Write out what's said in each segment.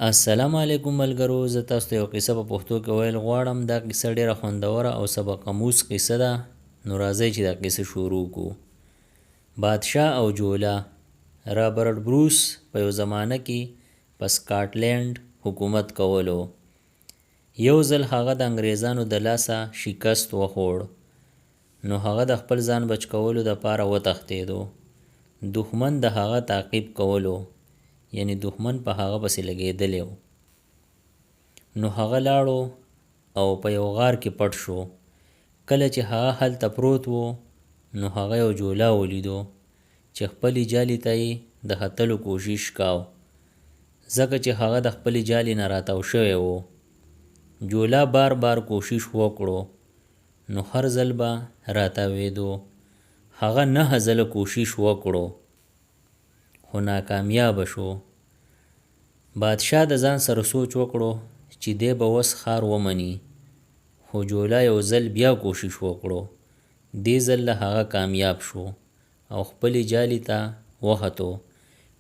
السلام علیکم ملګرو، زه تاسو ته یو قصه په پښتو کې ویل غواړم. دا قصه ډیره خوندوره او سبق آموز قصه ده. نو راځئ چې دا قصه شروع کړو. بادشاه او جوله. رابرټ بروس په یو زمانه کې په سکاټلینډ حکومت کولو. یو ځل هغه د انګریزانو د لاسه شکست وخوړ، نو هغه د خپل ځان بچ کولو دپاره وتښتېدو. دښمن د هغه تعقیب کولو، یعنی دښمن په هغه پسې لګېدلی و. نو هغه لاړو او په یو غار کې پټ شو. کله چې هغه هلته پروت و، نو هغه یو جولا ولیدو چې خپلې جالې ته یې د ختلو کوشش کاو، ځکه چې هغه د خپلې جالې نه راتاو شوی و. جولا بار بار کوشش وکړو، نو هر ځل به راتاوېدو. هغه 9 ځله کوشش وکړو، خو ناکامیابه شو. بادشاه د ځان سره سوچ وکړو چې دی به اوس ښار ومني، خو جولا یو ځل بیا کوشش وکړو. دې ځل له هغه کامیاب شو او خپلې جالې ته وختو.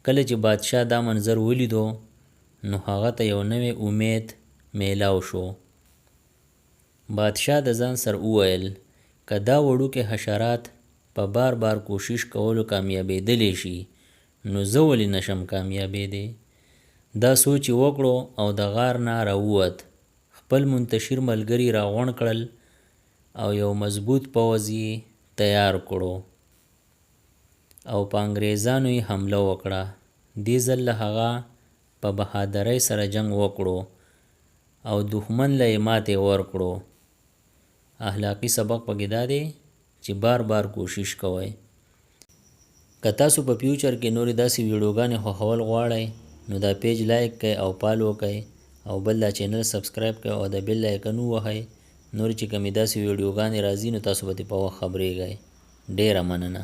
کله چې بادشاه دا منظر ولیدو، نو هغه ته یو نوی امید میلاو شو. بادشاه د ځان سره وویل، که دا وړوکې حشرات په بار بار کوشش کولو کامیابېدلی شي، نو زه ولې نشم کامیابېدی؟ دا سوچ یې وکړو او د غار نه راووت. خپل منتشر ملګري راغونډ کړل او یو مضبوط پوځ یې تیار کړو او په انګریزانو یې حمله وکړه. دې ځل له هغه په بهادرۍ سره جنګ وکړو او دښمن له یې ماتې ورکړو. اخلاقي سبق پکې دا دی چې بار بار کوشش کوئ. که تاسو په فیوچر کې نورې داسې ویډیوګانې خوښول غواړئ، نو دا پیج لایک کړئ او فالو کړئ او بل دا چینل سبسکرایب کړئ او د بیل آیکن ووهئ. نور چې کومې داسې ویډیوګانې راځي، نو تاسو به ترې په وخت خبرېږئ. ډیره مننه.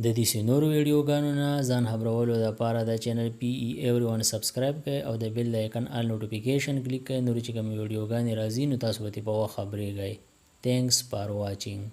د دې نورو ویډیوګانو نه ځان خبرولو دپاره دا چینل PE سبسکرایب کړئ او د بیل آیکن آل نوټیفیکیشن کلیک کړئ. نور چې کومې ویډیوګانې راځي، نو تاسو به ترې په وخت خبرېږئ. تھینکس فار واچینګ.